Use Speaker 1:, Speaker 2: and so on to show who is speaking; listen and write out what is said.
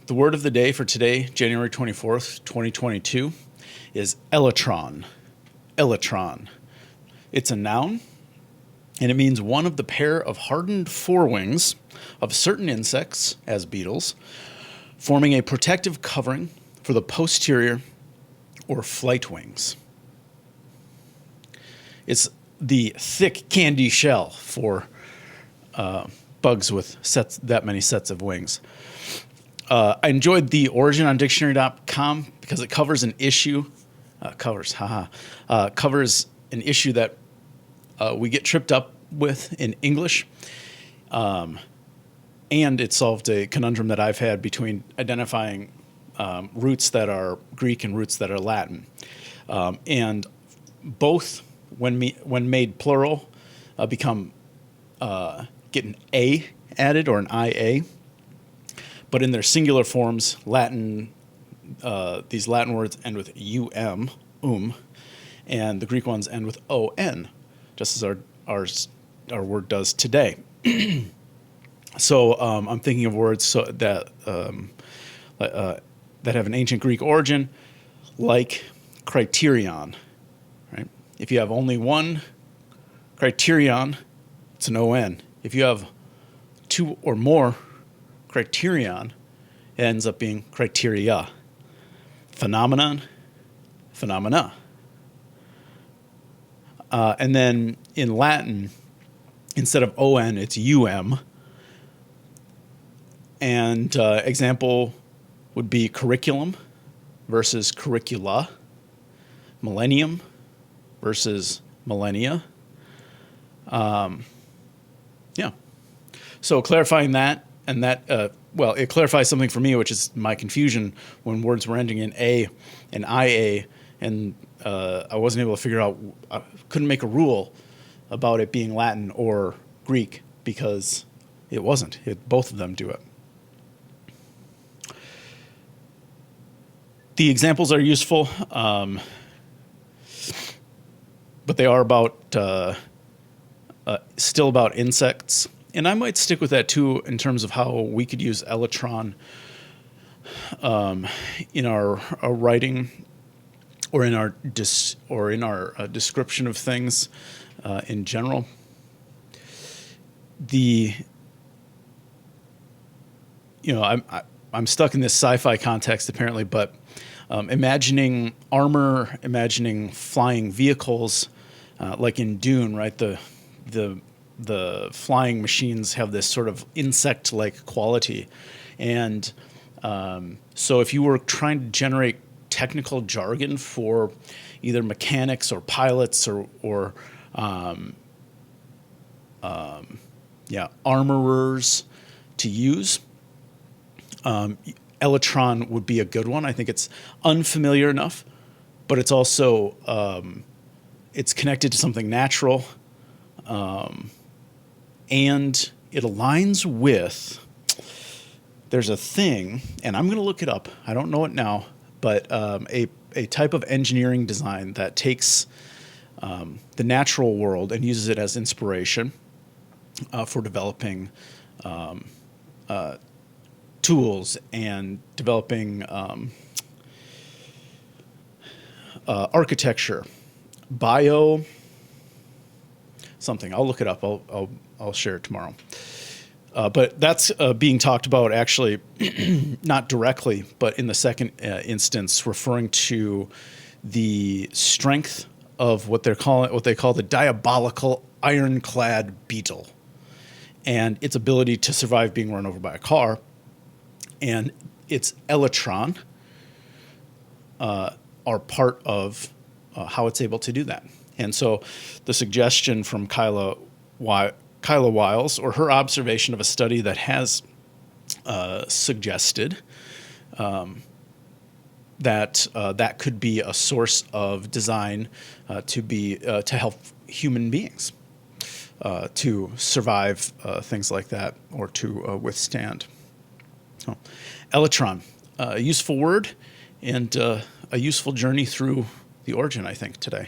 Speaker 1: The word of the day for today, January 24th, 2022, is elytron. Elytron. It's a noun, and it means one of the pair of hardened forewings of certain insects, as beetles, forming a protective covering for the posterior or flight wings. It's the thick candy shell for bugs with that many sets of wings. I enjoyed the origin on dictionary.com because it covers an issue, covers an issue that we get tripped up with in English. And it solved a conundrum that I've had between identifying roots that are Greek and roots that are Latin. And both, when made plural, become get an A added or an IA. But in their singular forms, these Latin words end with and the Greek ones end with on, just as our word does today. So I'm thinking of words that have an ancient Greek origin, like criterion. Right? If you have only one criterion, it's an on. If you have two or more criterion, it ends up being criteria. Phenomenon, phenomena. And then in Latin, instead of on, it's And example would be curriculum versus curricula, millennium versus millennia. So clarifying that, and that, it clarifies something for me, which is my confusion when words were ending in A and IA, and I wasn't able to figure out, I couldn't make a rule about it being Latin or Greek because it wasn't. Both of them do it. The examples are useful, but they are still about insects. And I might stick with that too in terms of how we could use elytron in our writing or in our description of things in general. I'm stuck in this sci-fi context apparently, but imagining armor, imagining flying vehicles, like in Dune, right? The flying machines have this sort of insect-like quality. And so if you were trying to generate technical jargon for either mechanics or pilots or armorers to use, elytron would be a good one. I think it's unfamiliar enough, but it's also it's connected to something natural. And it aligns with, there's a thing, and I'm going to look it up. I don't know it now, but a type of engineering design that takes the natural world and uses it as inspiration for developing tools and developing architecture, something. I'll look it up. I'll share it tomorrow. But that's being talked about actually, not directly, but in the second instance, referring to the strength of what they call the diabolical ironclad beetle, and its ability to survive being run over by a car, and its elytron are part of how it's able to do that. And so the suggestion from Kyla Wiles, or her observation of a study that has suggested that could be a source of design to help human beings to survive things like that or to withstand. So, elytron, a useful word and a useful journey through the origin, I think, today.